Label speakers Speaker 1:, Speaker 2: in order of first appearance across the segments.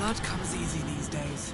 Speaker 1: blood comes easy these days.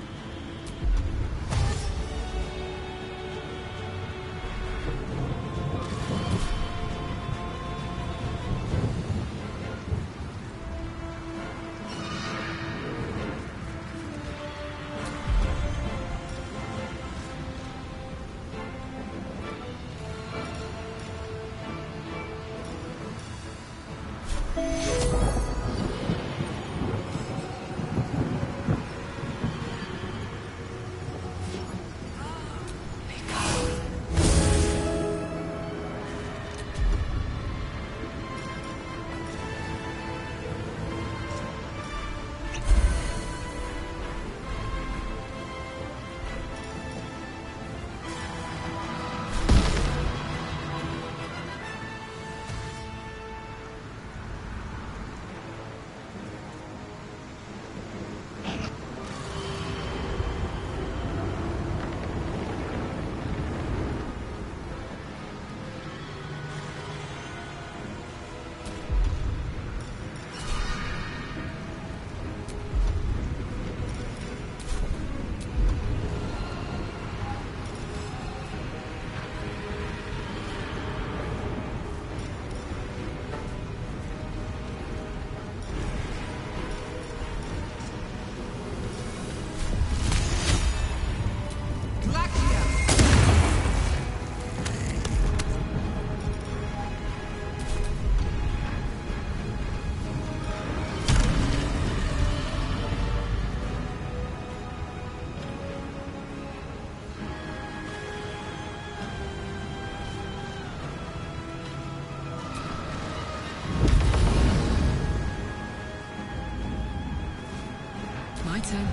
Speaker 1: My turn.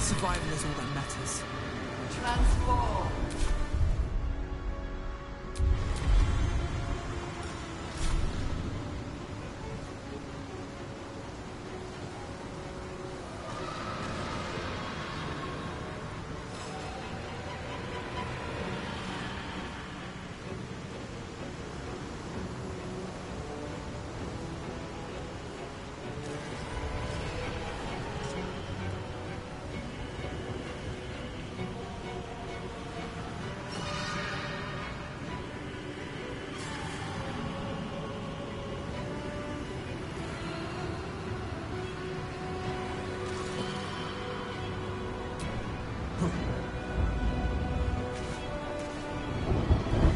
Speaker 1: survival is all that matters.
Speaker 2: Transform.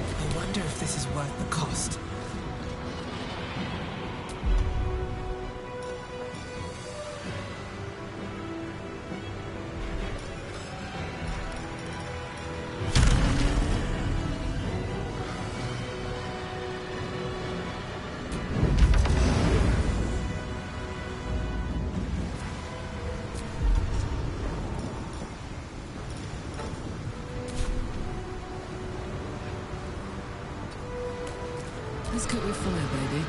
Speaker 1: I wonder if this is worth the cost. Let's cook with fire, baby.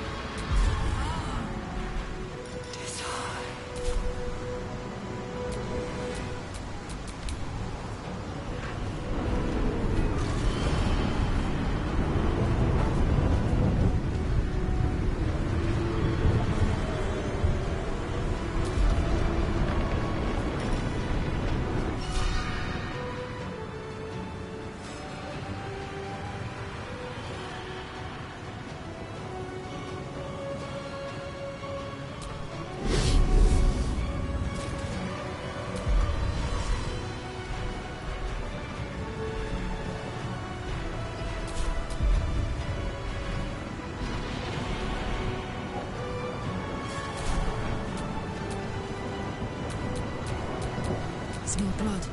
Speaker 1: Smell blood.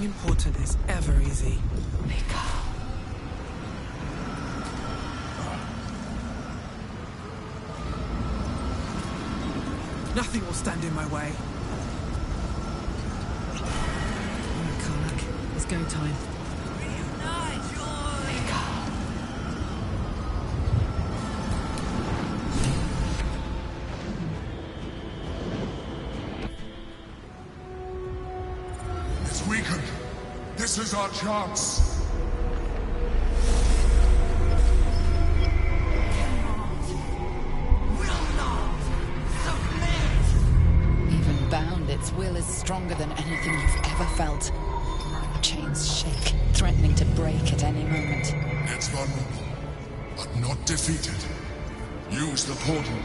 Speaker 1: Nothing important is ever easy. Nothing will stand in my way. Alright, Karnak. It's go time.
Speaker 3: It's weakened. This is our chance.
Speaker 4: Its will is stronger than anything you've ever felt. Chains shake, threatening to break at any moment.
Speaker 3: It's vulnerable, but not defeated. Use the portal.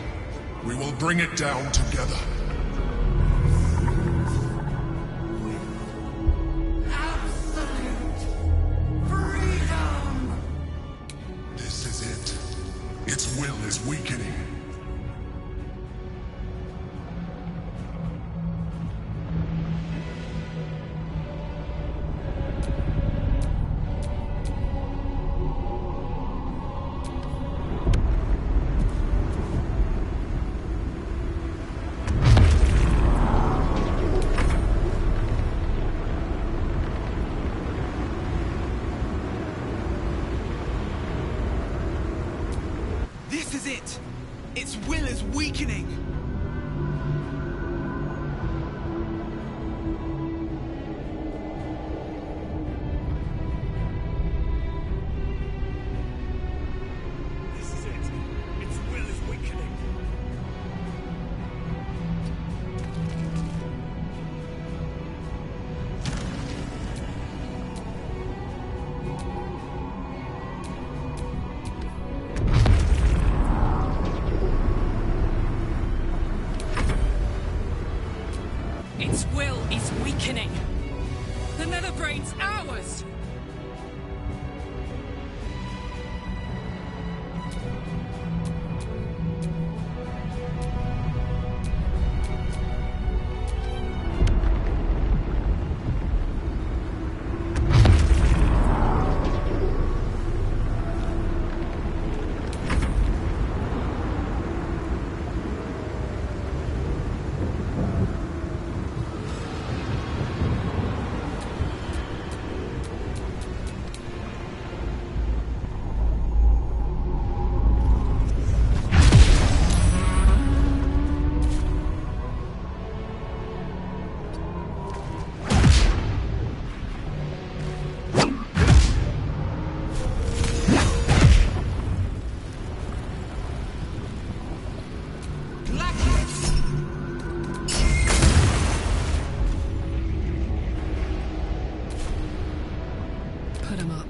Speaker 3: We will bring it down together.
Speaker 2: Absolute freedom!
Speaker 3: This is it. Its will is weakening.
Speaker 1: This is it! Its will is weakening!
Speaker 5: This is it. Its will is weakening.
Speaker 6: Its will is weakening. The Netherbrain's ours! Put him up.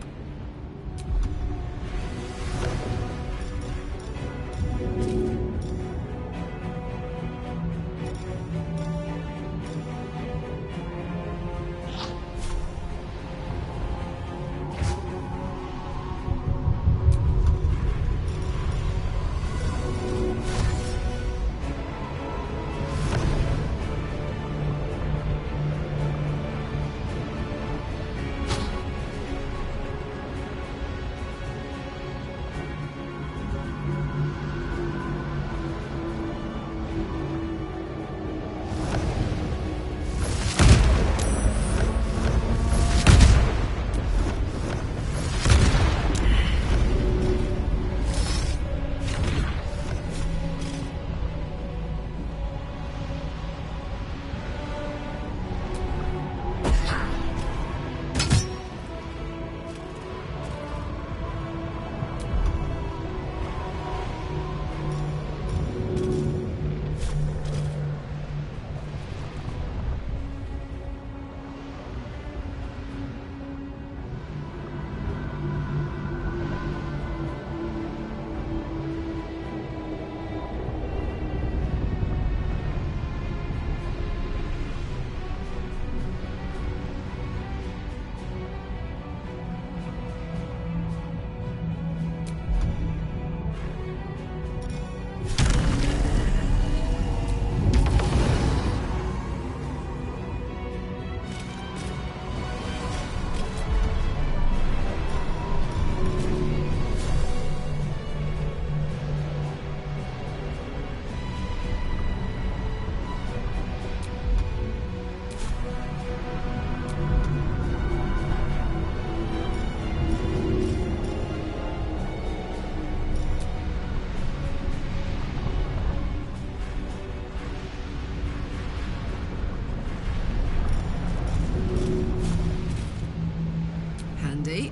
Speaker 6: handy.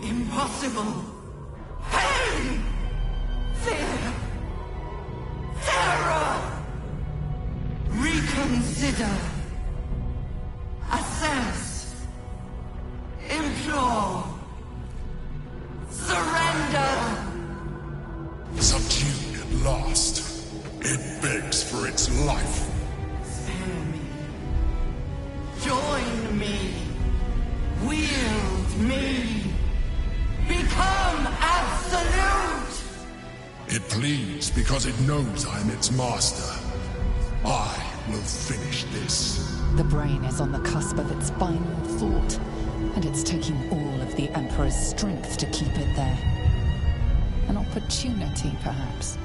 Speaker 2: Impossible! Pain! Fear! Terror! Reconsider! Assess! Implore! Surrender!
Speaker 3: Subdued at last, it begs for its life.
Speaker 2: Spare me. Join me. Wield me. Become absolute!
Speaker 3: It pleads because it knows I'm its master. I will finish this.
Speaker 4: The brain is on the cusp of its final thought, and it's taking all of the Emperor's strength to keep it there. An opportunity, perhaps.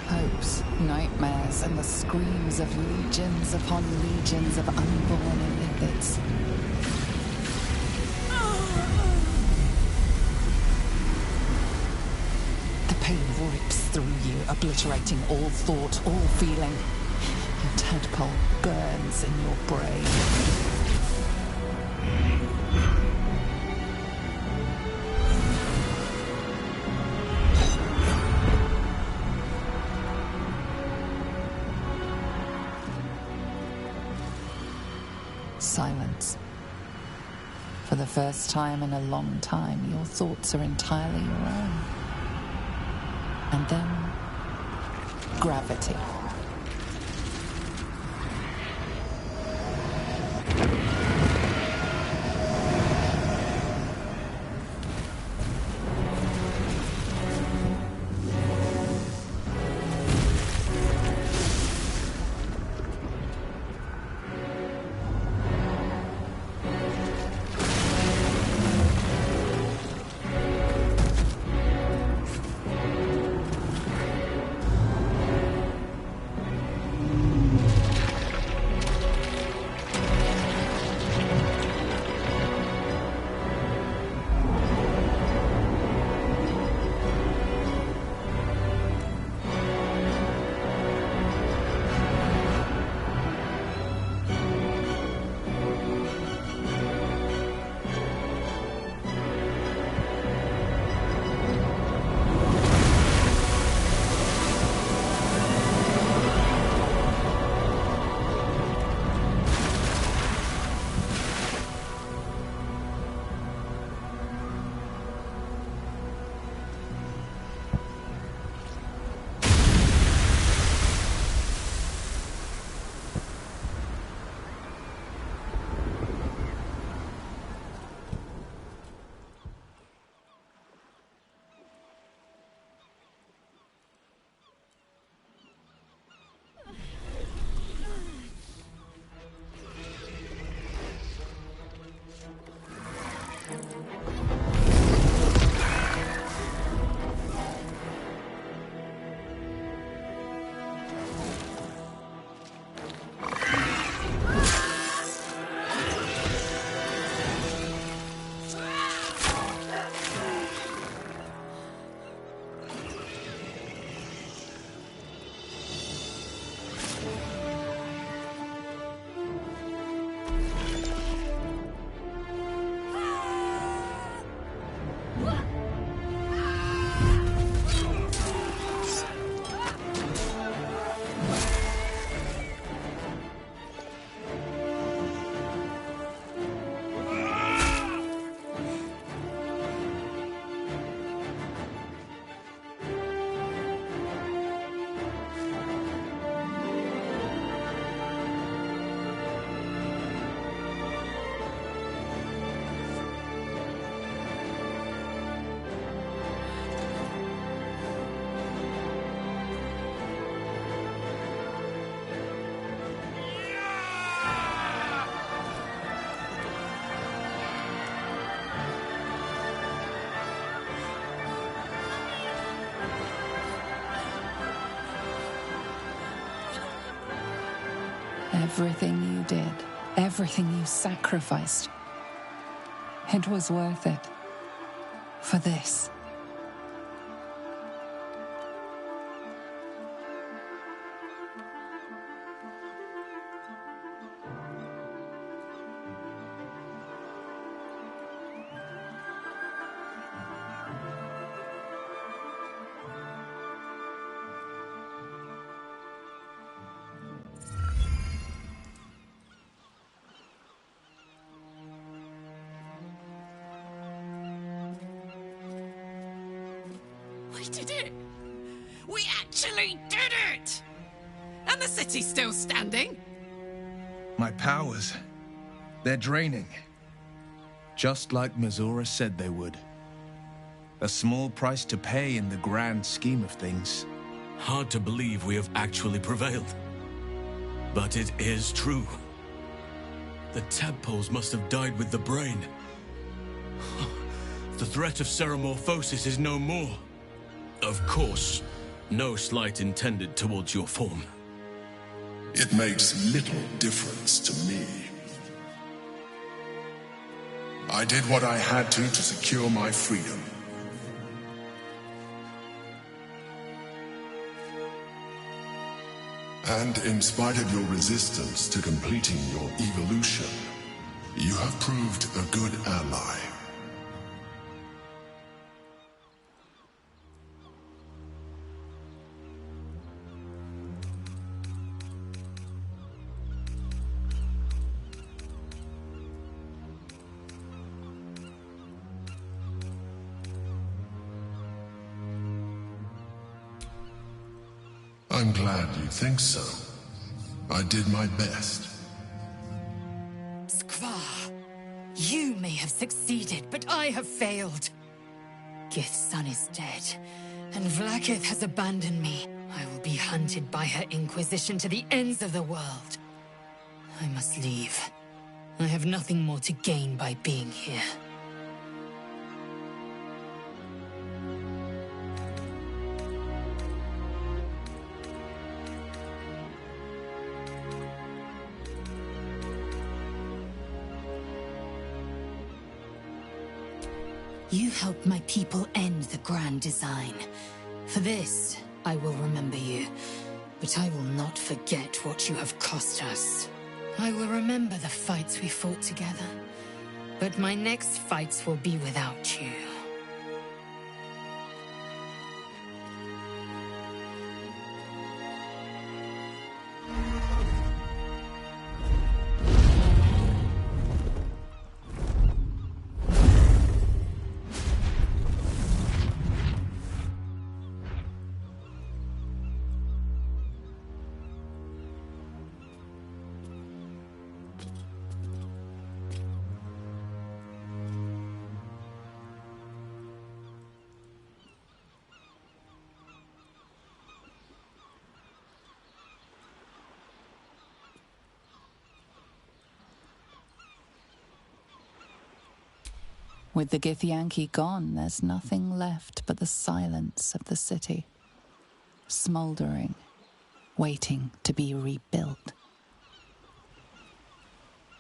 Speaker 4: Hopes, nightmares, and the screams of legions upon legions of unborn illithids. The pain rips through you, obliterating all thought, all feeling. Your tadpole burns in your brain. Silence. For the first time in a long time, your thoughts are entirely your own. And then, gravity. Everything you did, everything you sacrificed, it was worth it. For this.
Speaker 6: We did it! We actually did it! And the city's still standing?
Speaker 7: My powers, they're draining. Just like Mizora said they would. A small price to pay in the grand scheme of things.
Speaker 8: Hard to believe we have actually prevailed. But it is true. The tadpoles must have died with the brain. The threat of ceramorphosis is no more. Of course, no slight intended towards your form.
Speaker 3: It makes little difference to me. I did what I had to secure my freedom. And in spite of your resistance to completing your evolution, you have proved a good ally. I'm glad you think so. I did my best.
Speaker 9: Skvar, you may have succeeded, but I have failed. Gith's son is dead, and Vlaakith has abandoned me. I will be hunted by her Inquisition to the ends of the world. I must leave. I have nothing more to gain by being here. You helped my people end the Grand Design. For this, I will remember you. But I will not forget what you have cost us. I will remember the fights we fought together. But my next fights will be without you.
Speaker 4: With the Githyanki gone, there's nothing left but the silence of the city, smouldering, waiting to be rebuilt.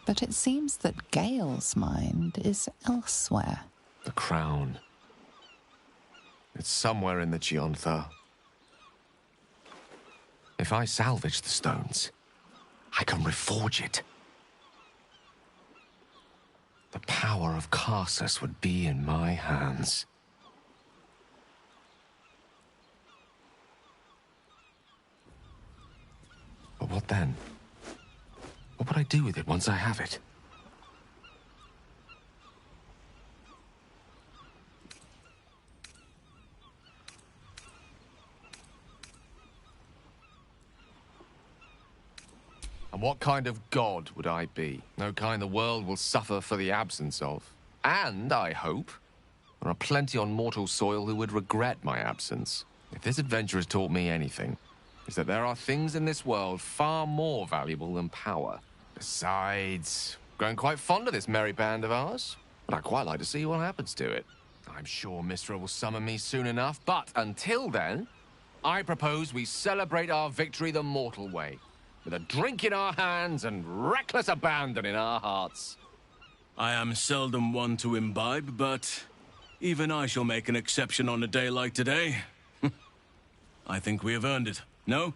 Speaker 4: But it seems that Gale's mind is elsewhere.
Speaker 10: The crown. It's somewhere in the Giontha. If I salvage the stones, I can reforge it. The power of Karsus would be in my hands. But what then? What would I do with it once I have it? And what kind of god would I be? No kind the world will suffer for the absence of. And, I hope, there are plenty on mortal soil who would regret my absence. If this adventure has taught me anything, it's that there are things in this world far more valuable than power. Besides, growing quite fond of this merry band of ours, but I'd quite like to see what happens to it. I'm sure Mistra will summon me soon enough, but until then, I propose we celebrate our victory the mortal way. with a drink in our hands and reckless abandon in our hearts.
Speaker 8: I am seldom one to imbibe, but even I shall make an exception on a day like today. I think we have earned it, no?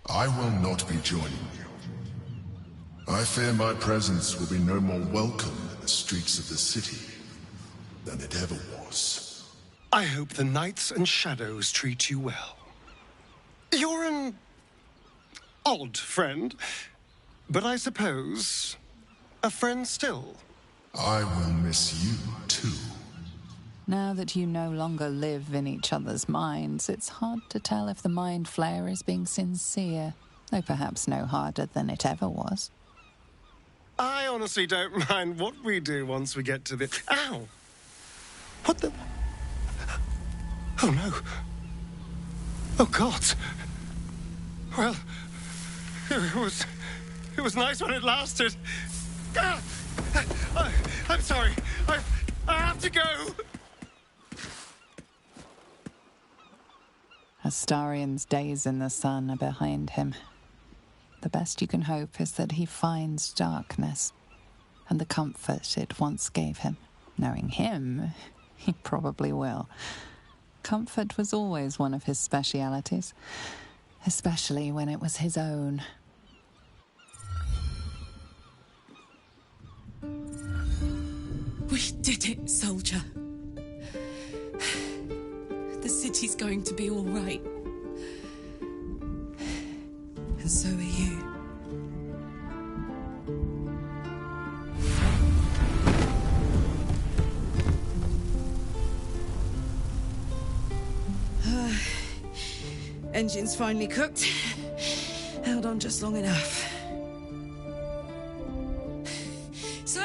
Speaker 3: I will not be joining you. I fear my presence will be no more welcome in the streets of the city than it ever was.
Speaker 11: I hope the knights and shadows treat you well. You're an odd friend, but I suppose a friend still.
Speaker 3: I will miss you too.
Speaker 4: Now that you no longer live in each other's minds, it's hard to tell if the mind flayer is being sincere, though perhaps no harder than it ever was.
Speaker 11: I honestly don't mind what we do once we get to the... Ow! What the... Oh, no. Oh, God. Well, it was nice when it lasted. Ah! I'm sorry. I have to go.
Speaker 4: Astarion's days in the sun are behind him. The best you can hope is that he finds darkness and the comfort it once gave him. Knowing him, he probably will. Comfort was always one of his specialities, especially when it was his own.
Speaker 6: We did it, soldier. The city's going to be all right. And so are you. Engine's finally cooked. Held on just long enough. So,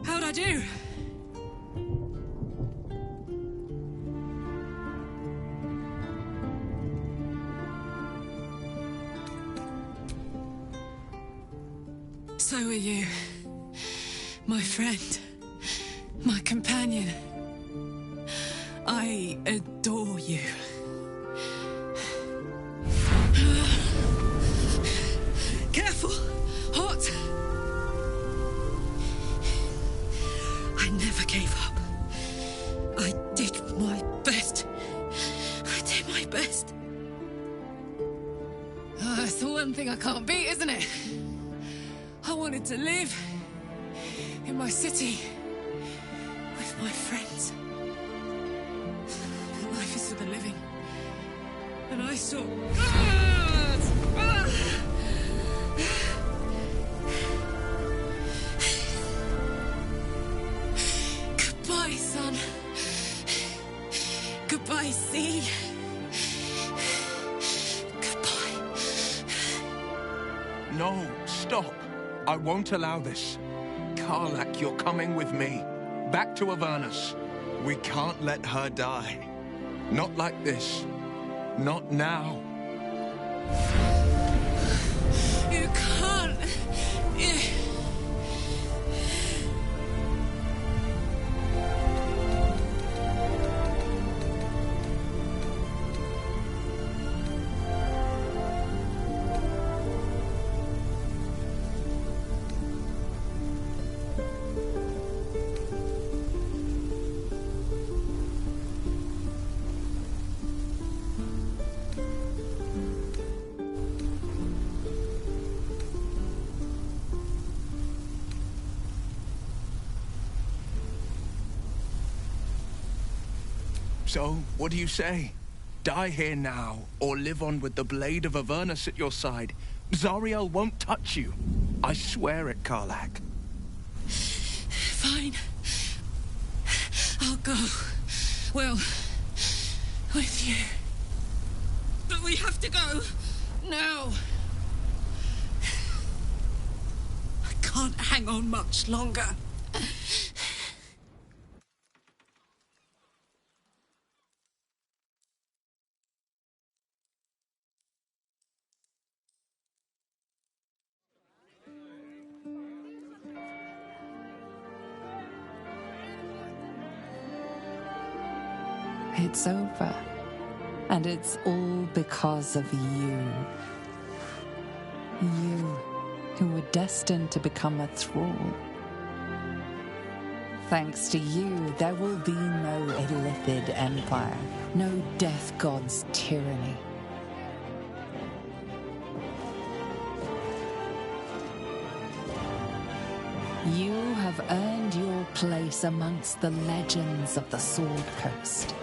Speaker 6: how'd I do? So are you, my friend, my companion. I adore you. Careful! Hot! I never gave up. I did my best. I did my best. That's the one thing I can't beat, isn't it? I wanted to live in my city with my friends. But life is for the living. And I saw... Goodbye, sun. Goodbye, sea. Goodbye.
Speaker 7: No, stop. I won't allow this. Karlak, you're coming with me. Back to Avernus. We can't let her die. Not like this. Not now.
Speaker 6: You can't.
Speaker 7: So, what do you say? Die here now, or live on with the blade of Avernus at your side. Zariel won't touch you. I swear it, Karlak.
Speaker 6: Fine. I'll go will. With you. But we have to go. Now. I can't hang on much longer.
Speaker 4: It's over. And it's all because of you. You, who were destined to become a thrall. Thanks to you, there will be no Illithid empire, no death god's tyranny. You have earned your place amongst the legends of the Sword Coast.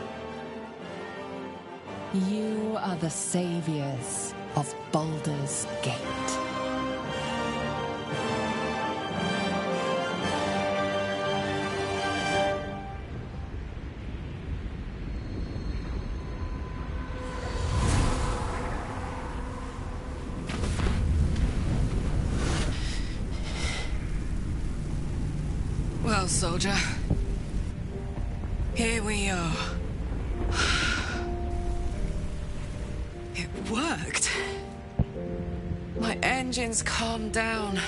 Speaker 4: You are the saviors of Baldur's Gate.
Speaker 6: Well, soldier, here we are. It worked. My engines calmed down.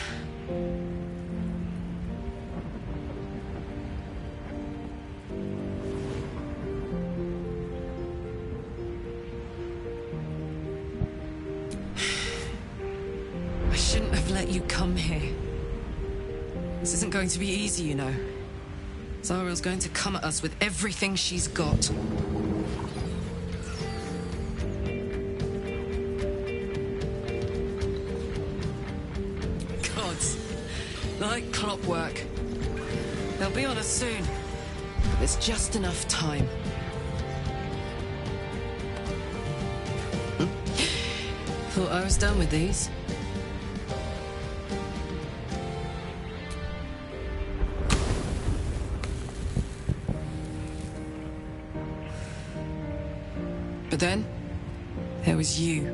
Speaker 6: I shouldn't have let you come here. This isn't going to be easy, you know. Zariel's going to come at us with everything she's got. Gods. Like clockwork. They'll be on us soon. But there's just enough time. Thought I was done with these. But then, there was you.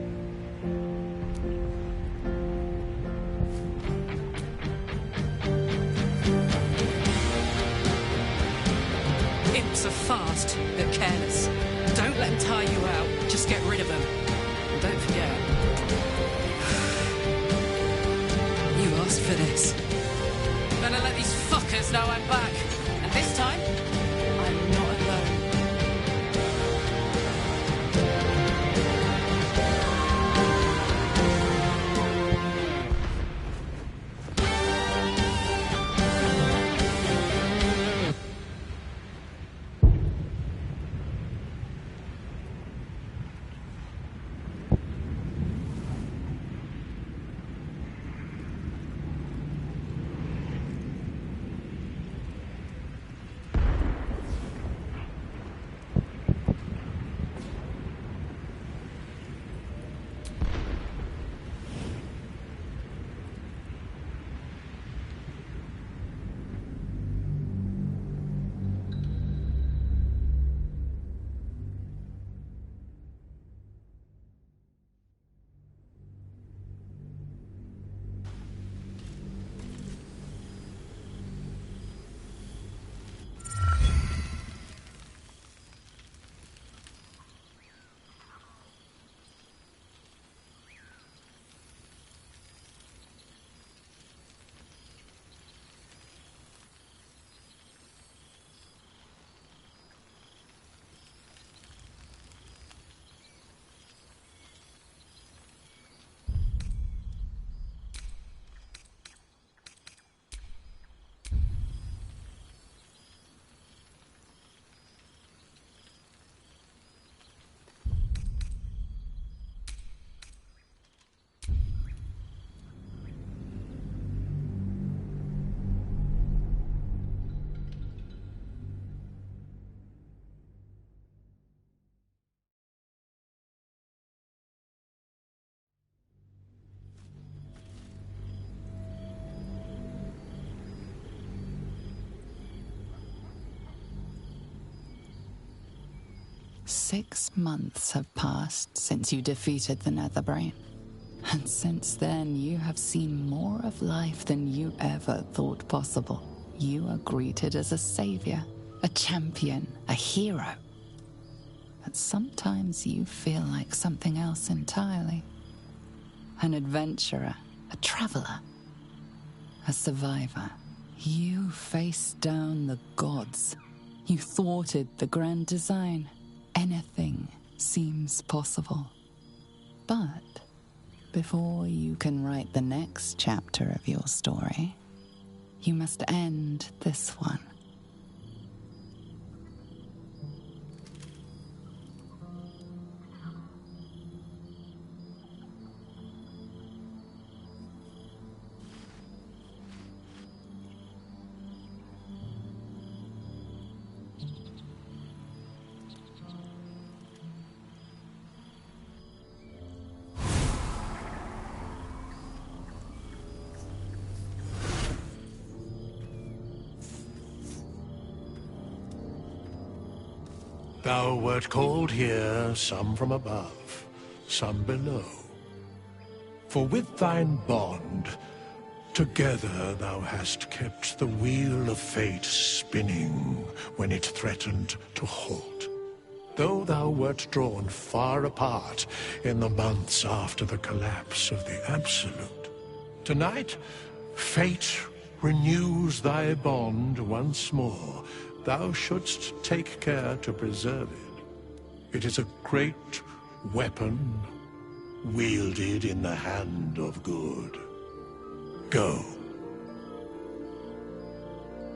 Speaker 6: Imps are fast, but careless. Don't let them tire you out, just get rid of them. And don't forget, you asked for this. I'm gonna let these fuckers know I'm back. And this time, I'm not alone.
Speaker 4: 6 months have passed since you defeated the Netherbrain. And since then, you have seen more of life than you ever thought possible. You are greeted as a savior, a champion, a hero. But sometimes you feel like something else entirely. An adventurer, a traveler, a survivor. You faced down the gods. You thwarted the grand design. Anything seems possible. But before you can write the next chapter of your story, you must end this one.
Speaker 12: Thou wert called here, some from above, some below. For with thine bond, together thou hast kept the wheel of fate spinning when it threatened to halt. Though thou wert drawn far apart in the months after the collapse of the Absolute, tonight fate renews thy bond once more. Thou shouldst take care to preserve it. It is a great weapon wielded in the hand of good. Go.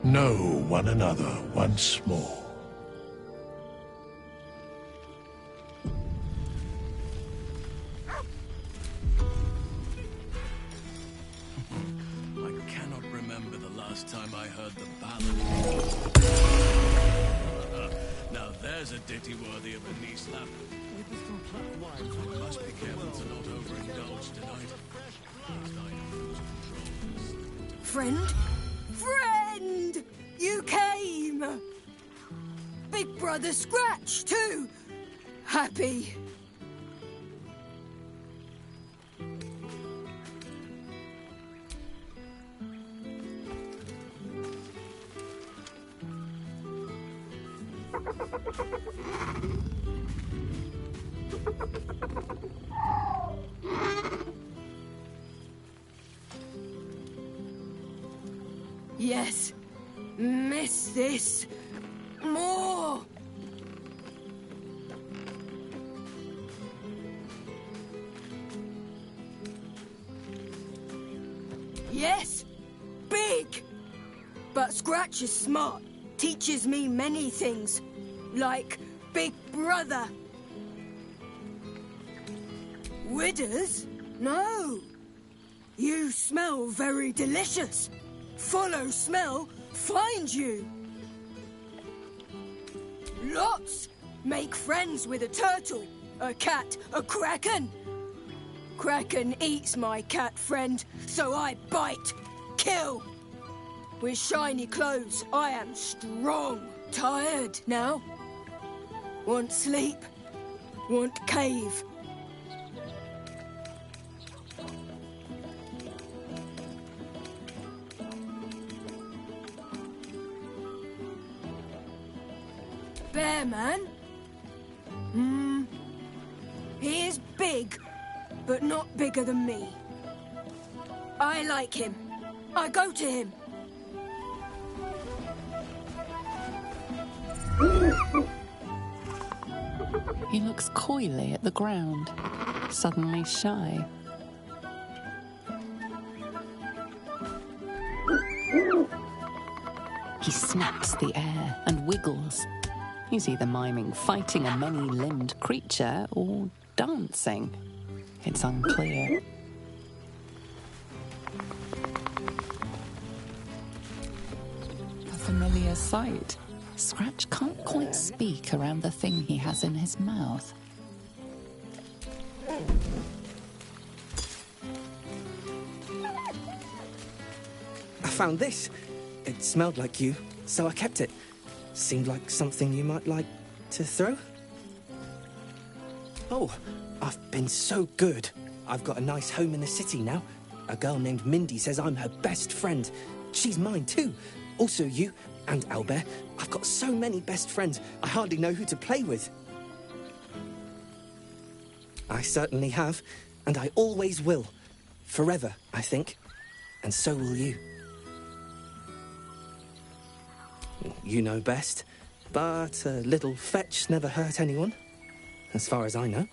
Speaker 12: Know one another once more.
Speaker 8: I cannot remember the last time I heard the ballad. Now there's a ditty worthy of a knee slap. I must be careful to not overindulge tonight.
Speaker 13: Friend? Friend! You came! Big Brother Scratch, too! Happy. Yes. Miss this. More. Yes. Big. But Scratch is smart. Teaches me many things. Like Big Brother. Widders? No. You smell very delicious. Follow smell, find you. Lots. Make friends with a turtle, a cat, a kraken. Kraken eats my cat friend, so I bite, kill. With shiny clothes, I am strong. Tired now. Want sleep. Want cave. Bear man? He is big, but not bigger than me. I like him. I go to him.
Speaker 4: He looks coyly at the ground, suddenly shy. He snaps the air and wiggles. He's either miming fighting a many-limbed creature or dancing. It's unclear. A familiar sight. Scratch can't quite speak around the thing he has in his mouth.
Speaker 14: I found this. It smelled like you, so I kept it. Seemed like something you might like to throw. Oh, I've been so good. I've got a nice home in the city now. A girl named Mindy says I'm her best friend. She's mine too. Also you and Albert. I've got so many best friends, I hardly know who to play with. I certainly have, and I always will. Forever, I think. And so will you. You know best, but a little fetch never hurt anyone, as far as I know.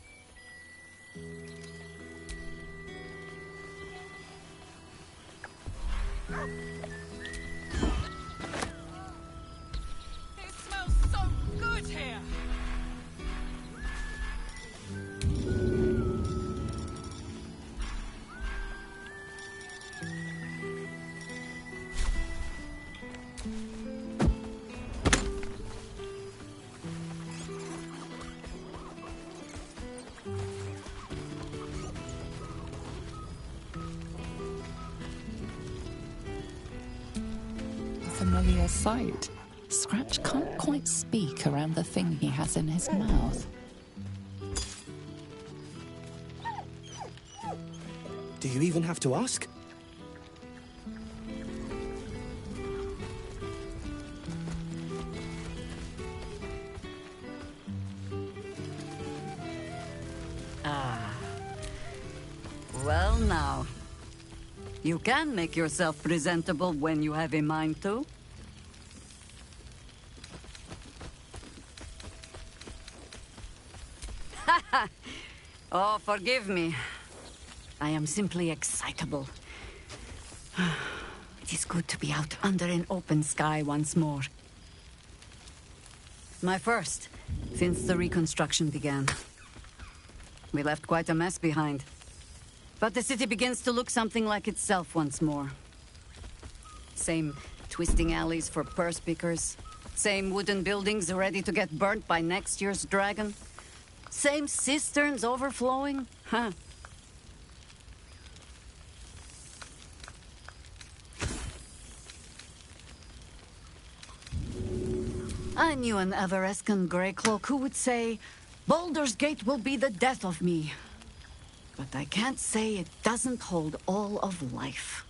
Speaker 6: It smells so good here!
Speaker 4: Familiar sight. Scratch can't quite speak around the thing he has in his mouth.
Speaker 14: Do you even have to ask?
Speaker 15: Well now, you can make yourself presentable when you have a mind to. Oh, forgive me. I am simply excitable. It is good to be out under an open sky once more. My first, since the reconstruction began. We left quite a mess behind. But the city begins to look something like itself once more. Same twisting alleys for purse pickers. Same wooden buildings ready to get burnt by next year's dragon. Same cisterns overflowing. Huh. I knew an Everescan Greycloak who would say, Baldur's Gate will be the death of me. But I can't say it doesn't hold all of life.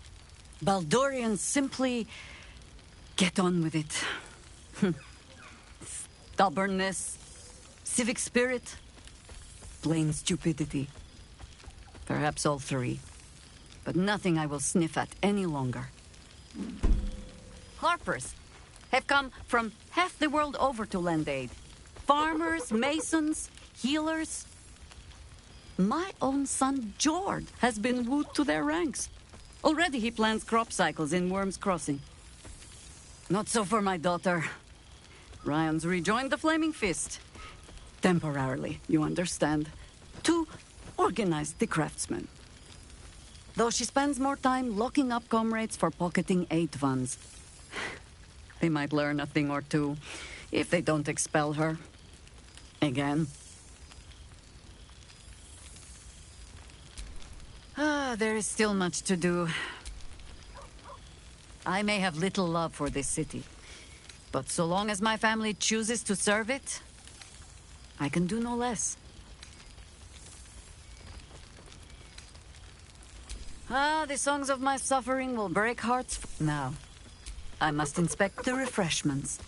Speaker 15: Baldurians simply get on with it. Stubbornness, civic spirit, plain stupidity. Perhaps all three. But nothing I will sniff at any longer. Harpers have come from half the world over to lend aid. Farmers, masons, healers. My own son, Jord, has been wooed to their ranks. Already he plans crop cycles in Worm's Crossing. Not so for my daughter. Ryan's rejoined the Flaming Fist. Temporarily, you understand. To organize the craftsmen. Though she spends more time locking up comrades for pocketing aid funds. They might learn a thing or two, if they don't expel her. Again. There is still much to do. I may have little love for this city, but so long as my family chooses to serve it, I can do no less. The songs of my suffering will break hearts. Now, I must inspect the refreshments.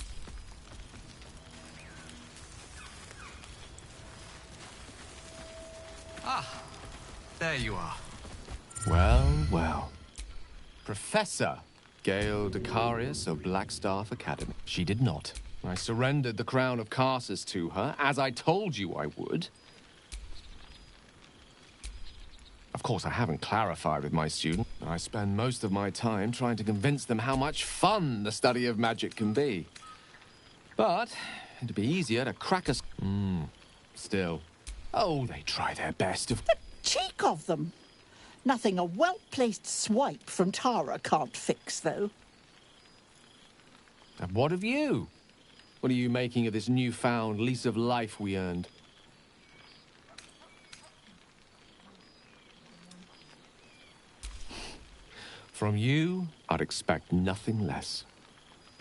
Speaker 10: Ah, there you are. Well, well. Professor Gale Decarius of Blackstaff Academy. She did not. I surrendered the crown of Carsus to her, as I told you I would. Of course, I haven't clarified with my students. I spend most of my time trying to convince them how much fun the study of magic can be. But it'd be easier to crack us. Still. Oh, they try their best.
Speaker 16: The cheek of them! Nothing a well-placed swipe from Tara can't fix, though.
Speaker 10: And what of you? What are you making of this newfound lease of life we earned? From you, I'd expect nothing less.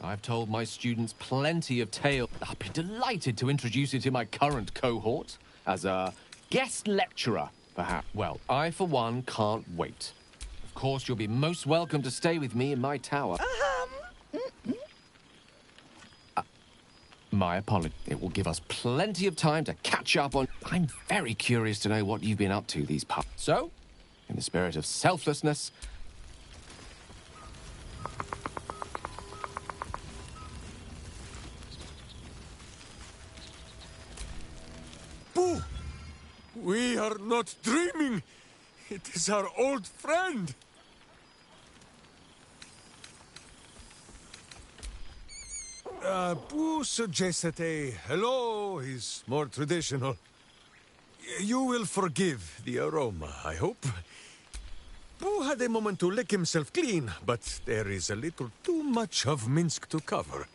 Speaker 10: I've told my students plenty of tales. I'd be delighted to introduce you to my current cohort as a Guest lecturer, perhaps. Well, I, for one, can't wait. Of course, you'll be most welcome to stay with me in my tower. My apology. It will give us plenty of time to catch up on... I'm very curious to know what you've been up to these past... So, in the spirit of selflessness...
Speaker 5: Boo! We are not dreaming! It is our old friend! Boo suggested a hello is more traditional. You will forgive the aroma, I hope. Boo had a moment to lick himself clean, but there is a little too much of Minsk to cover.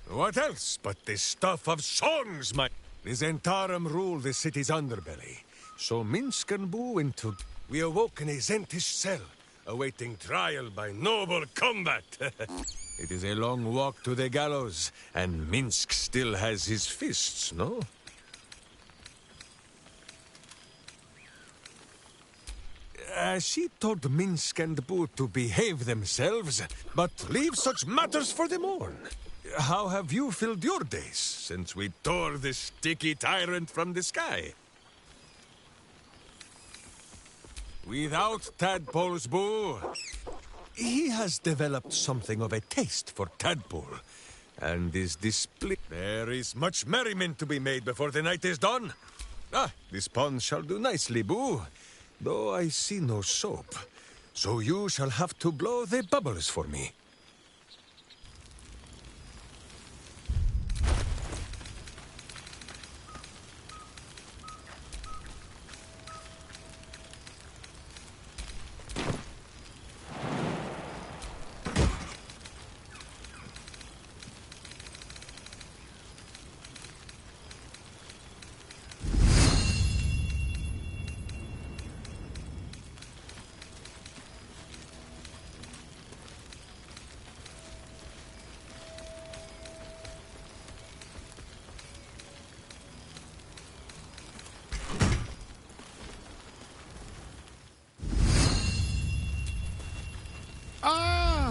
Speaker 5: What else but the stuff of songs, my... The Zentarum rule the city's underbelly. So Minsk and Boo into... We awoke in a Zentish cell, awaiting trial by noble combat. It is a long walk to the gallows, and Minsk still has his fists, no? She told Minsk and Boo to behave themselves, but leave such matters for the morn. How have you filled your days since we tore the sticky tyrant from the sky? Without tadpoles, Boo. He has developed something of a taste for tadpole, and is displeased. There is much merriment to be made before the night is done. Ah, this pond shall do nicely, Boo, though I see no soap. So you shall have to blow the bubbles for me.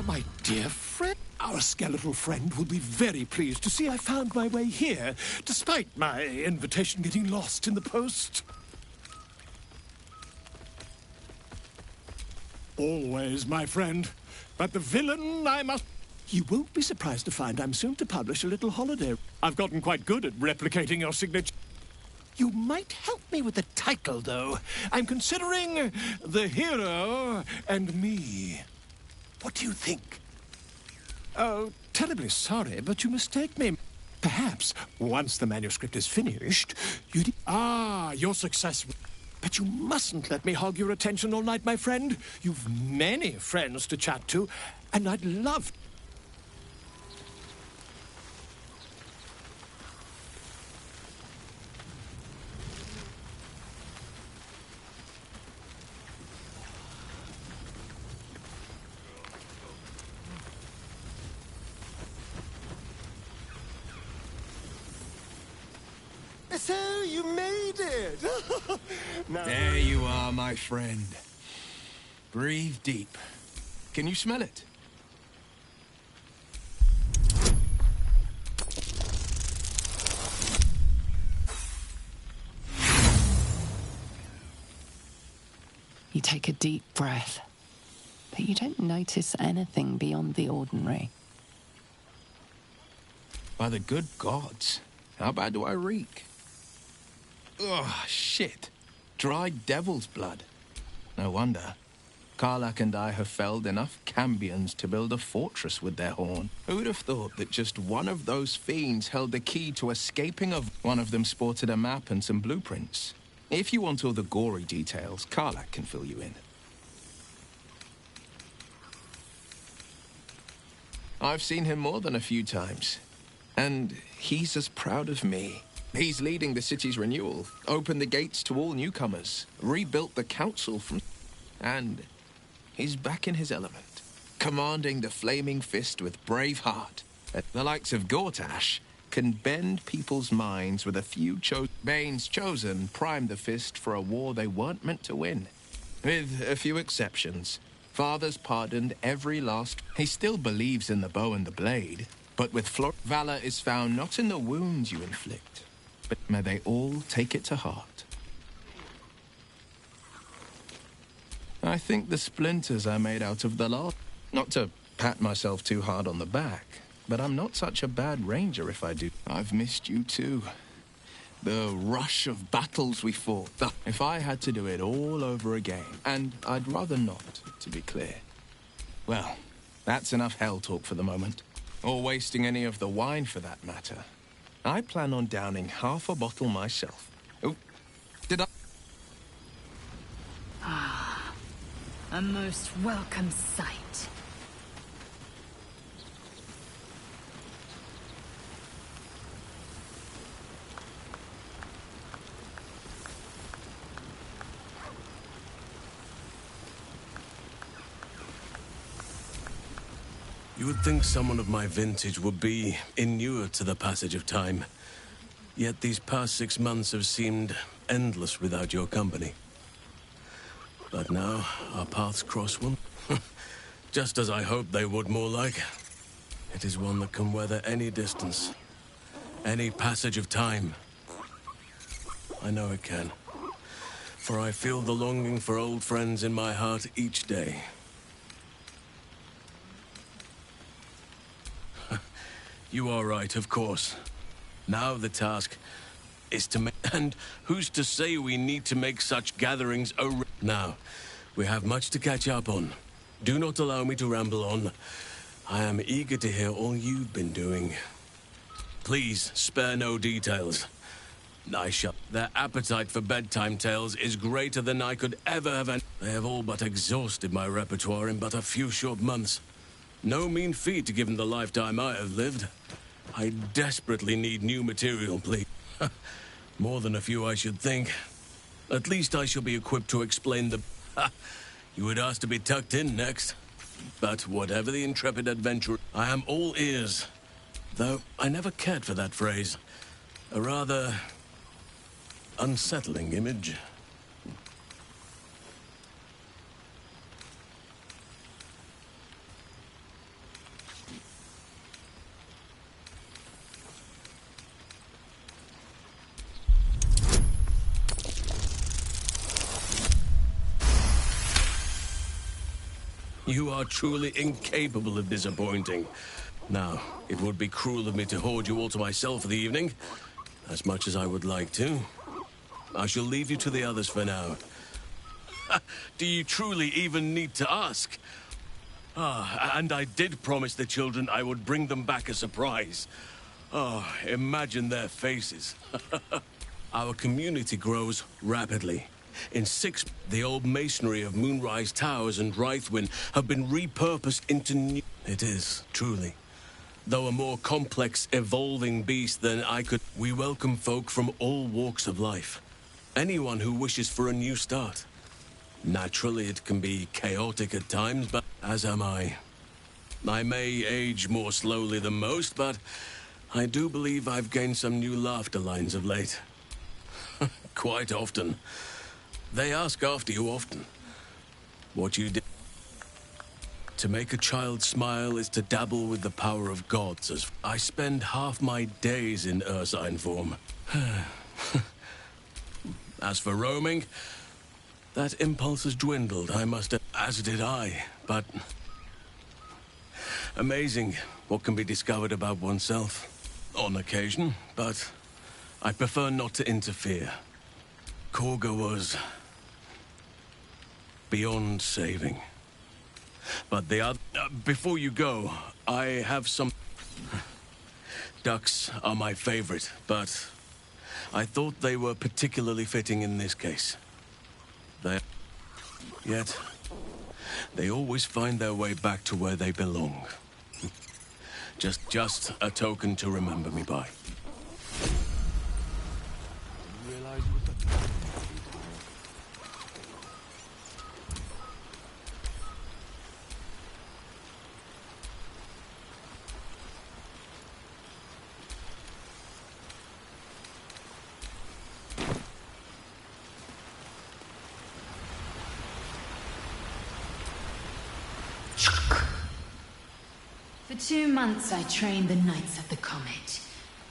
Speaker 12: My dear friend, our skeletal friend will be very pleased to see I found my way here, despite my invitation getting lost in the post. Always, my friend. But the villain I must... You won't be surprised to find I'm soon to publish a little holiday. I've gotten quite good at replicating your signature. You might help me with the title, though. I'm considering The Hero and Me. What do you think? Oh, terribly sorry, but you mistake me. Perhaps, once the manuscript is finished, you'd... Ah, you're successful. But you mustn't let me hog your attention all night, my friend. You've many friends to chat to, and I'd love...
Speaker 11: So you made it!
Speaker 7: No. There you are, my friend. Breathe deep. Can you smell it?
Speaker 4: You take a deep breath, but you don't notice anything beyond the ordinary.
Speaker 7: By the good gods, how bad do I reek? Ugh, shit. Dried devil's blood. No wonder. Karlak and I have felled enough Cambions to build a fortress with their horn. Who'd have thought that just one of those fiends held the key to escaping of... One of them sported a map and some blueprints. If you want all the gory details, Karlak can fill you in. I've seen him more than a few times. And he's as proud of me. He's leading the city's renewal, opened the gates to all newcomers, rebuilt the council from... And he's back in his element, commanding the Flaming Fist with brave heart. The likes of Gortash can bend people's minds with a few Bane's chosen primed the fist for a war they weren't meant to win. With a few exceptions. Father's pardoned every last... He still believes in the bow and the blade, but with valor is found not in the wounds you inflict, but may they all take it to heart. I think the splinters are made out of the law. Not to pat myself too hard on the back, but I'm not such a bad ranger if I do. I've missed you too. The rush of battles we fought. If I had to do it all over again, and I'd rather not, to be clear. Well, that's enough hell talk for the moment. Or wasting any of the wine for that matter. I plan on downing half a bottle myself. Oh, did I?
Speaker 9: Ah, a most welcome sight.
Speaker 8: You would think someone of my vintage would be inured to the passage of time. Yet these past 6 months have seemed endless without your company. But now, our paths cross one. Just as I hoped they would, more like. It is one that can weather any distance. Any passage of time. I know it can. For I feel the longing for old friends in my heart each day. You are right, of course. Now the task is to make... And who's to say we need to make such gatherings Now, we have much to catch up on. Do not allow me to ramble on. I am eager to hear all you've been doing. Please, spare no details. I shall... Their appetite for bedtime tales is greater than I could ever have... They have all but exhausted my repertoire in but a few short months. No mean feat given the lifetime I have lived. I desperately need new material, please. More than a few, I should think. At least I shall be equipped to explain the... You would ask to be tucked in next. But whatever the intrepid adventurer, I am all ears. Though I never cared for that phrase. A rather unsettling image. You are truly incapable of disappointing. Now, it would be cruel of me to hoard you all to myself for the evening, as much as I would like to. I shall leave you to the others for now. Do you truly even need to ask? Ah, and I did promise the children I would bring them back a surprise. Oh, imagine their faces. Our community grows rapidly. In 6, the old masonry of Moonrise Towers and Wraithwind have been repurposed into new... It is, truly. Though a more complex, evolving beast than I could... We welcome folk from all walks of life. Anyone who wishes for a new start. Naturally, it can be chaotic at times, but as am I. I may age more slowly than most, but I do believe I've gained some new laughter lines of late. Quite often. They ask after you often. What you did to make a child smile is to dabble with the power of gods, as I spend half my days in ursine form. As for roaming, that impulse has dwindled, I must have, as did I, but... Amazing what can be discovered about oneself. On occasion, but I prefer not to interfere. Korga was... beyond saving. But the other... before you go, I have some... Ducks are my favorite, but I thought they were particularly fitting in this case. Yet, they always find their way back to where they belong. Just a token to remember me by.
Speaker 9: For 2 months I trained the Knights of the Comet.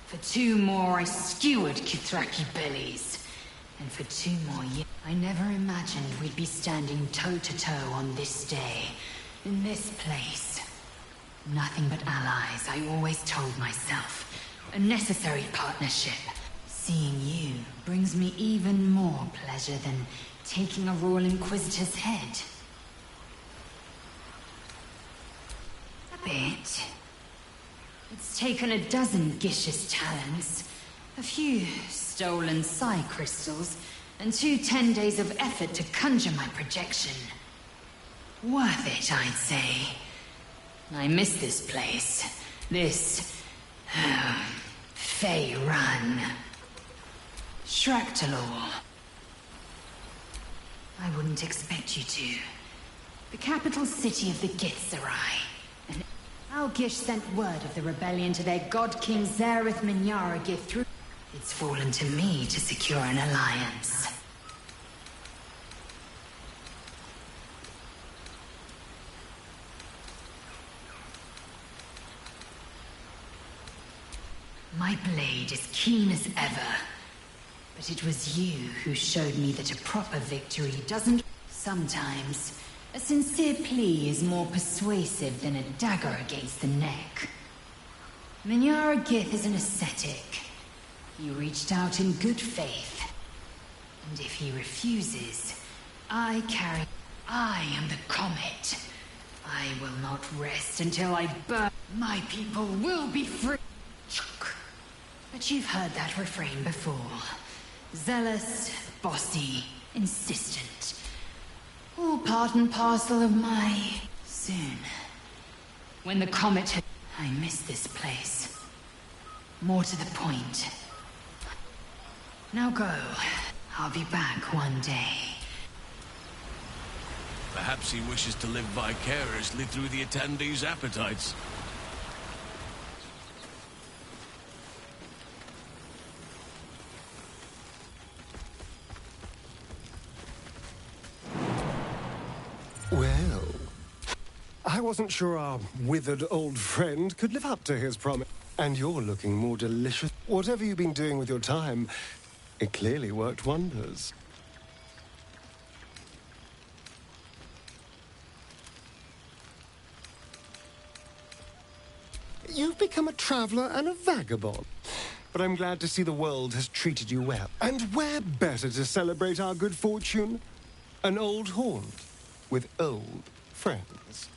Speaker 9: For 2 more I skewered Kithraki bellies. And for 2 more years, I never imagined we'd be standing toe-to-toe on this day, in this place. Nothing but allies, I always told myself. A necessary partnership. Seeing you brings me even more pleasure than taking a Royal Inquisitor's head. A bit. It's taken a dozen Gish's talents, a few stolen psi crystals, and 2 10 days of effort to conjure my projection. Worth it, I'd say. I miss this place. This... Fey Run. Shractalor. I wouldn't expect you to. The capital city of the Githzerai. And Algish sent word of the rebellion to their god king Zareth Minyaragith through... It's fallen to me to secure an alliance. My blade is keen as ever. But it was you who showed me that a proper victory doesn't... Sometimes, a sincere plea is more persuasive than a dagger against the neck. Minyaragith is an ascetic. He reached out in good faith. And if he refuses, I am the comet. I will not rest until I burn. My people will be free. But you've heard that refrain before. Zealous, bossy, insistent. All part and parcel of my... Soon. When the comet... I miss this place. More to the point. Now go. I'll be back one day.
Speaker 8: Perhaps he wishes to live vicariously through the attendees' appetites.
Speaker 11: Well, I wasn't sure our withered old friend could live up to his promise. And you're looking more delicious. Whatever you've been doing with your time, it clearly worked wonders. You've become a traveler and a vagabond. But I'm glad to see the world has treated you well. And where better to celebrate our good fortune? An old haunt with old friends.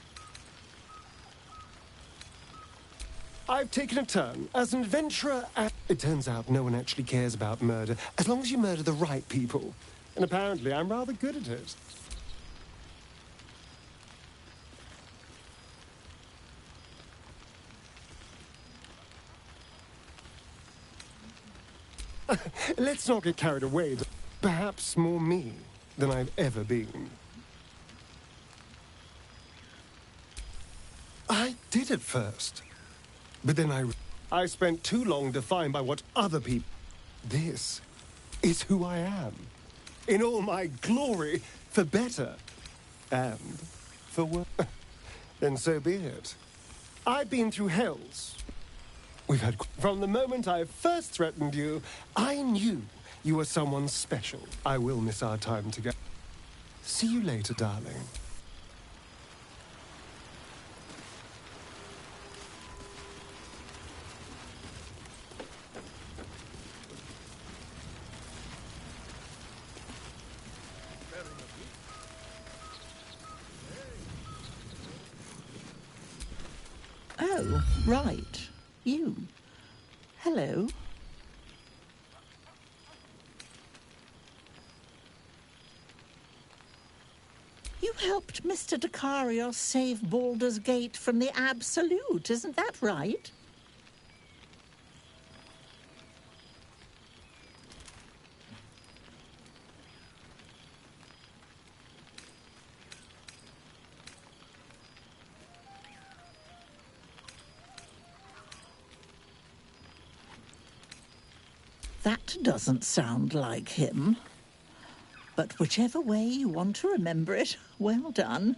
Speaker 11: I've taken a turn as an adventurer and... It turns out no one actually cares about murder, as long as you murder the right people. And apparently I'm rather good at it. Let's not get carried away. Perhaps more me than I've ever been. I did at first. But then I spent too long defined by what other people... This is who I am. In all my glory, for better and for worse. Then so be it. I've been through hells. We've had... From the moment I first threatened you, I knew you were someone special. I will miss our time together. See you later, darling.
Speaker 16: Oh, right. You. Hello. You helped Mr. Dicarios save Baldur's Gate from the Absolute, isn't that right? That doesn't sound like him. But whichever way you want to remember it, well done.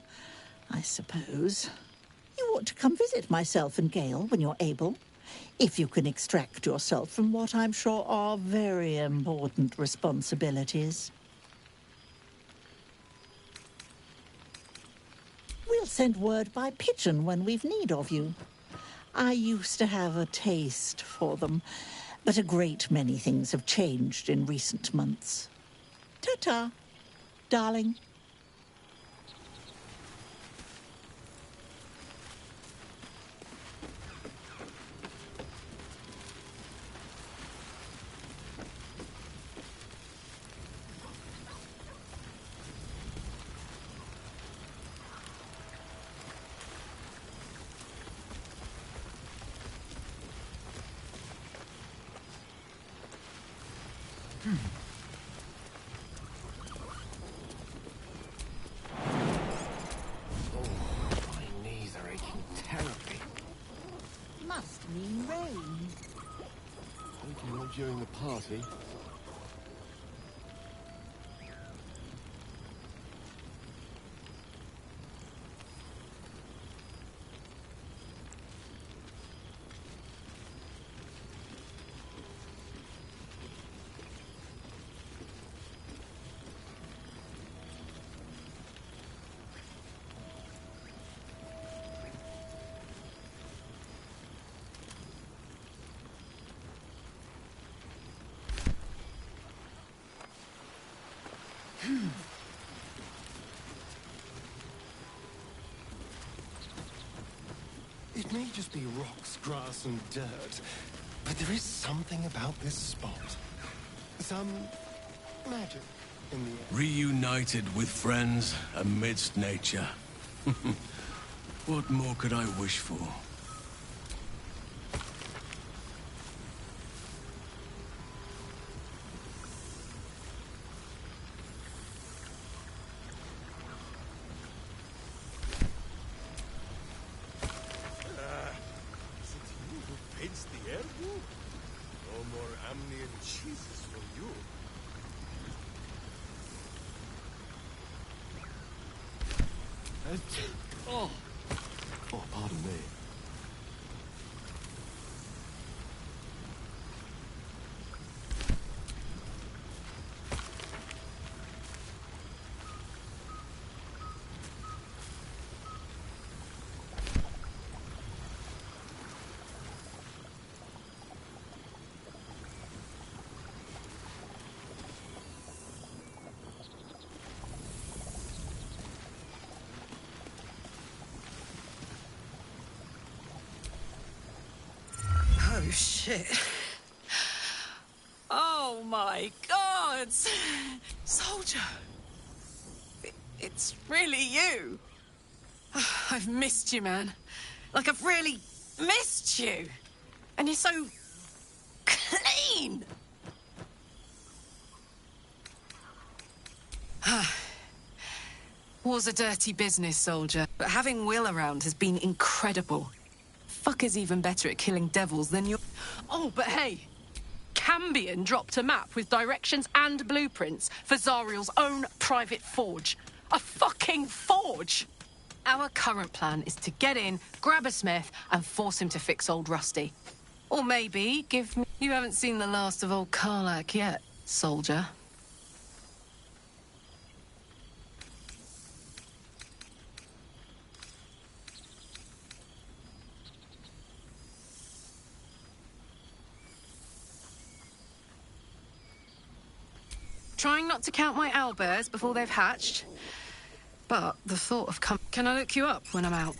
Speaker 16: I suppose. You ought to come visit myself and Gale when you're able, if you can extract yourself from what I'm sure are very important responsibilities. We'll send word by pigeon when we've need of you. I used to have a taste for them, but a great many things have changed in recent months. Ta-ta, darling.
Speaker 17: During the party.
Speaker 11: It may just be rocks, grass, and dirt, but there is something about this spot. Some magic in the air.
Speaker 8: Reunited with friends amidst nature. What more could I wish for?
Speaker 17: Oh, pardon me.
Speaker 6: Oh, shit. Oh, my God! Soldier! It's really you! I've missed you, man. Like, I've really missed you! And you're so... clean! War's a dirty business, soldier, but having Will around has been incredible. Fucker's even better at killing devils than you. Oh, but hey, Cambion dropped a map with directions and blueprints for Zariel's own private forge. A fucking forge! Our current plan is to get in, grab a smith, and force him to fix old Rusty. Or maybe give me... You haven't seen the last of old Karlak yet, soldier. Trying not to count my owlbears before they've hatched. But the thought of Can I look you up when I'm out?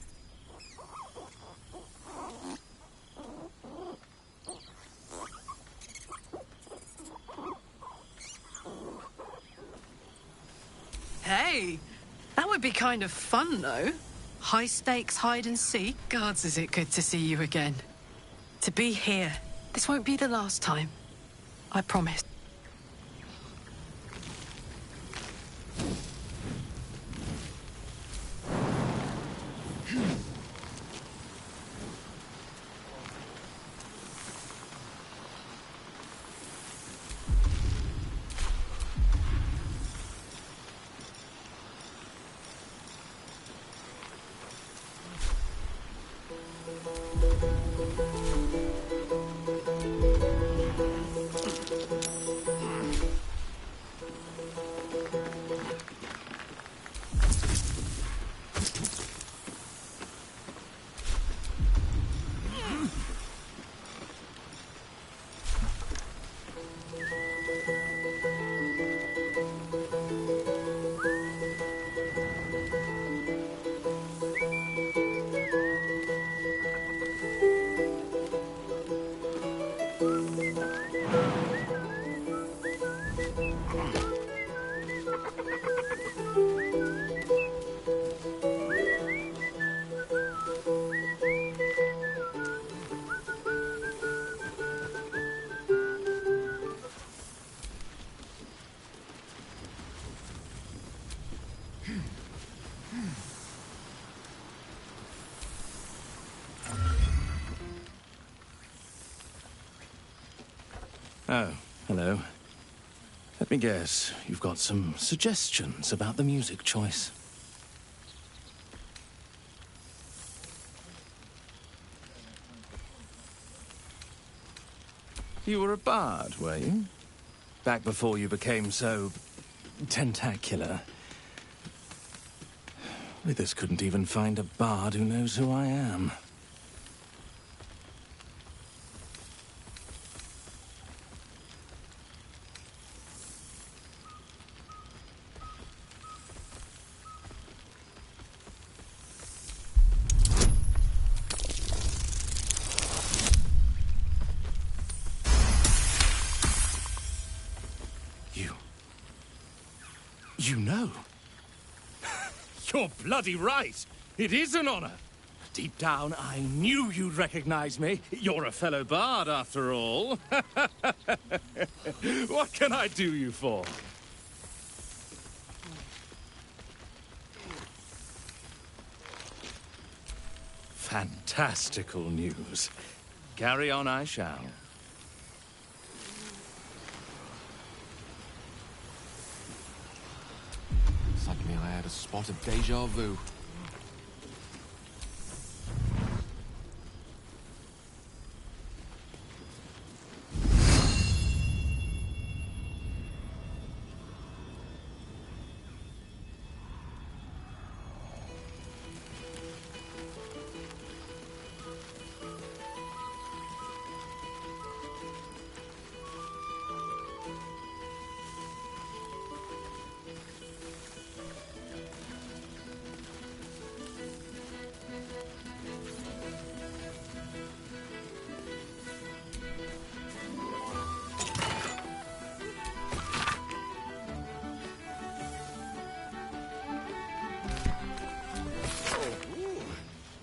Speaker 6: Hey, that would be kind of fun, though. High stakes hide and seek. Gods, is it good to see you again. To be here. This won't be the last time. I promise.
Speaker 18: Oh, hello. Let me guess, you've got some suggestions about the music choice. You were a bard, were you? Back before you became so tentacular. Withers couldn't even find a bard who knows who I am. You know? You're bloody right! It is an honor! Deep down, I knew you'd recognize me. You're a fellow bard, after all. What can I do you for? Fantastical news. Carry on I shall.
Speaker 10: Suddenly I had a spot of deja vu.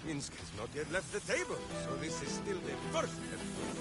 Speaker 5: Minsk has not yet left the table, so this is still the first episode.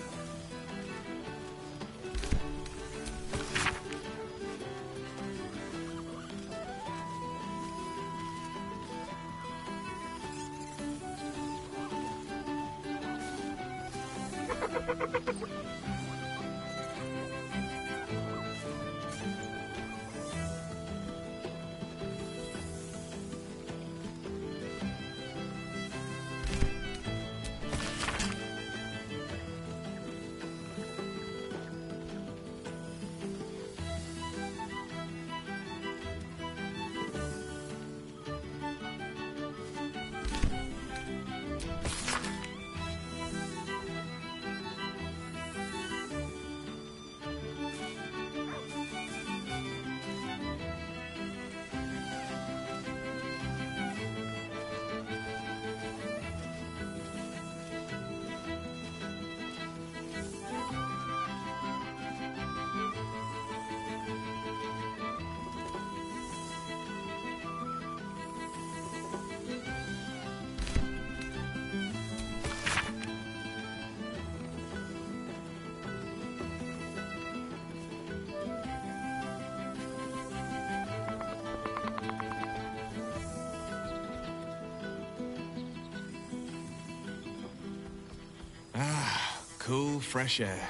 Speaker 19: Cool, fresh air.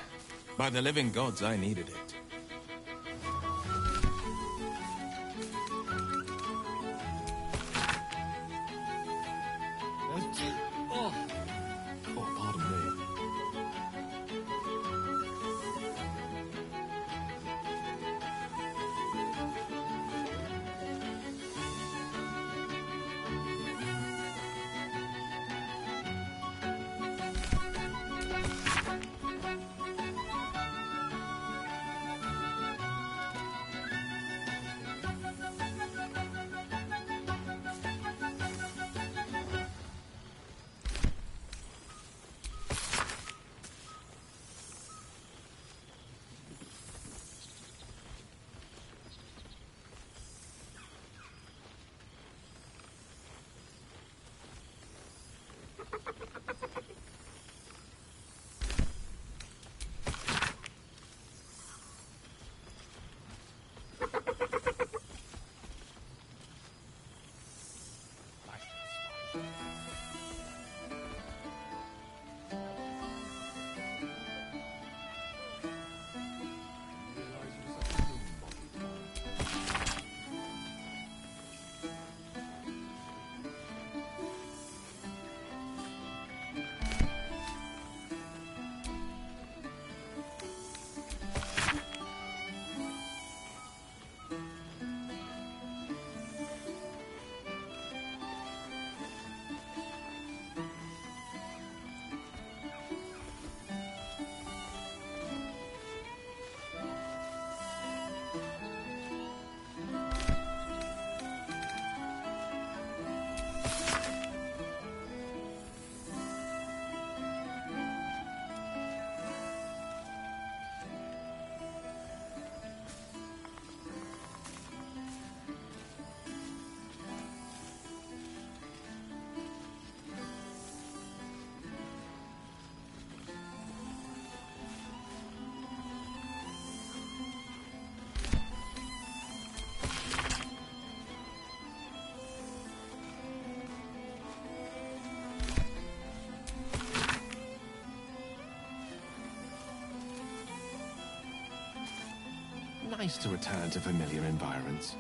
Speaker 19: By the living gods, I needed it.
Speaker 10: Oh, pardon me. nice to return to familiar environs.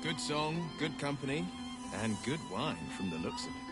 Speaker 19: Good song, good company, and good wine from the looks of it.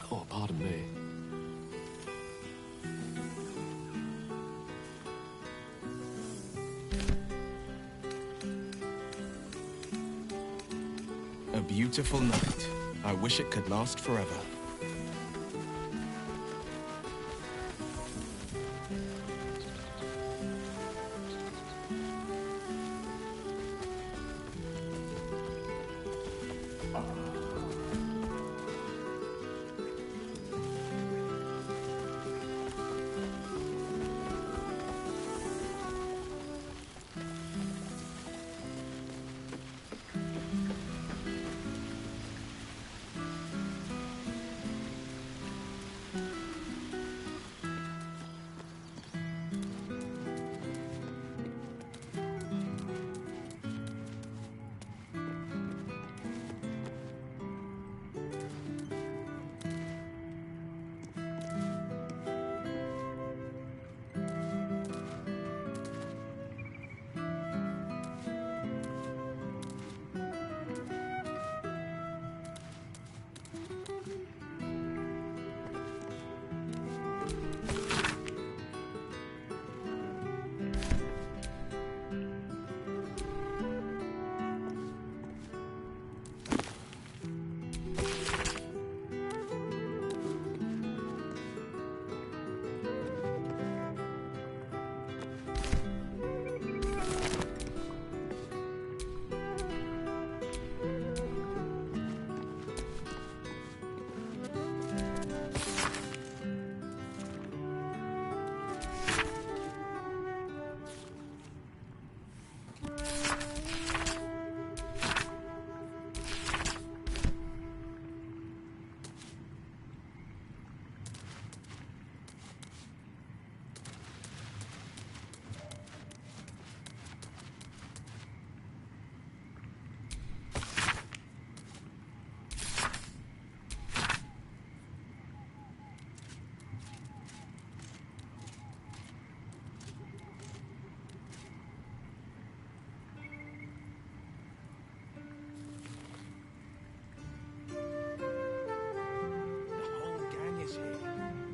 Speaker 10: Oh, pardon me.
Speaker 19: A beautiful night. I wish it could last forever.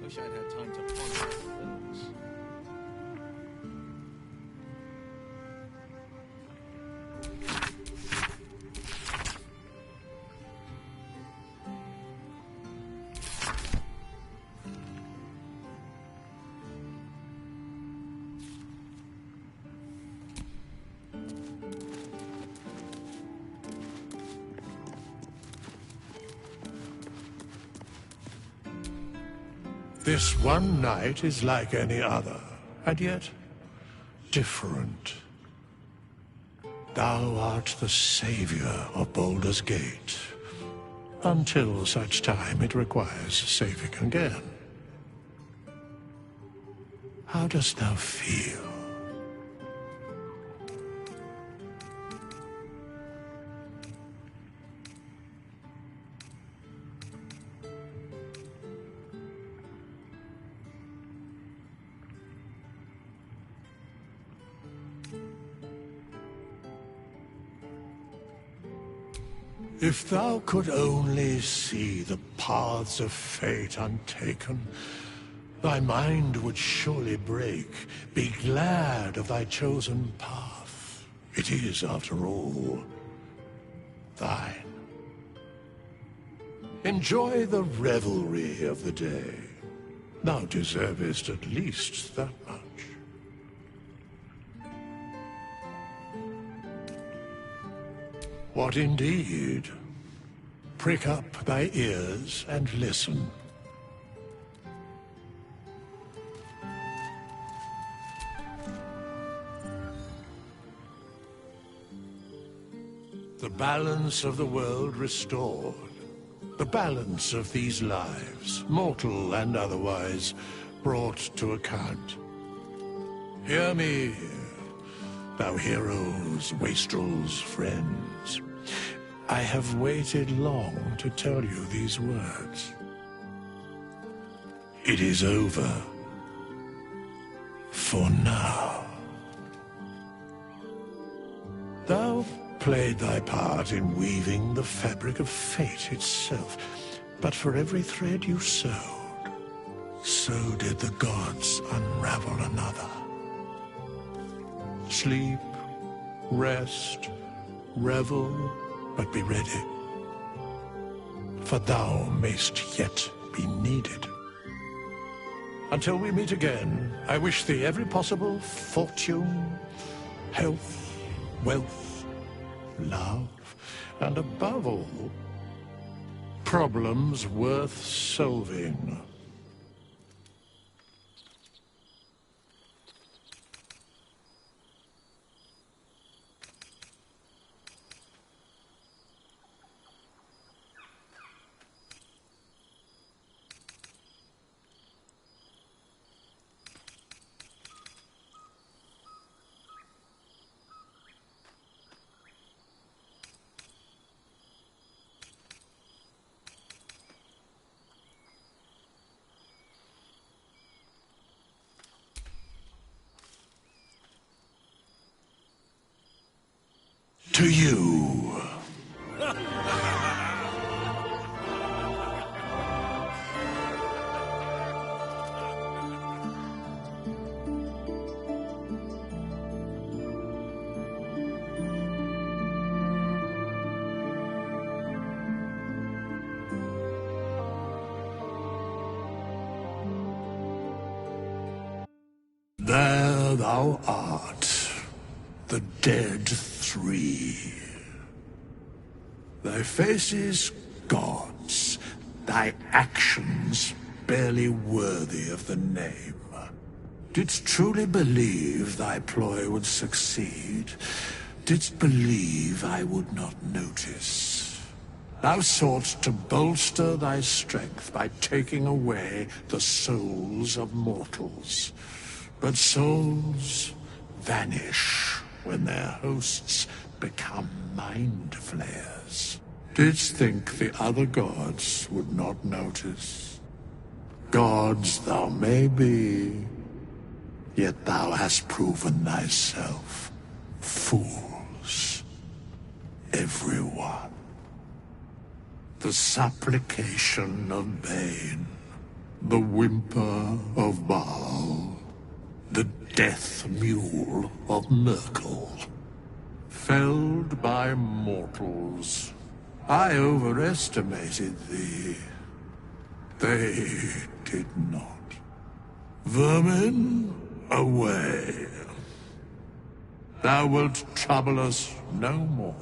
Speaker 19: Wish I'd had time to follow the films.
Speaker 12: This one night is like any other, and yet different. Thou art the savior of Baldur's Gate, until such time it requires saving again. How dost thou feel? If thou could only see the paths of fate untaken, thy mind would surely break. Be glad of thy chosen path. It is, after all, thine. Enjoy the revelry of the day. Thou deservest at least that much. What indeed? Prick up thy ears and listen. The balance of the world restored. The balance of these lives, mortal and otherwise, brought to account. Hear me, thou heroes, wastrels, friends. I have waited long to tell you these words. It is over. For now. Thou played thy part in weaving the fabric of fate itself, but for every thread you sewed, so did the gods unravel another. Sleep, rest, revel, but be ready, for thou mayst yet be needed. Until we meet again, I wish thee every possible fortune, health, wealth, love, and above all, problems worth solving. To you. There thou art, the dead three. Thy faces gods, thy actions barely worthy of the name. Didst truly believe thy ploy would succeed? Didst believe I would not notice? Thou sought to bolster thy strength by taking away the souls of mortals. But souls vanish when their hosts become mind flayers. Didst think the other gods would not notice? Gods thou may be, yet thou hast proven thyself fools, everyone. The supplication of Bane, the whimper of Baal, the death mule of Merkel. Felled by mortals, I overestimated thee. They did not. Vermin, away. Thou wilt trouble us no more.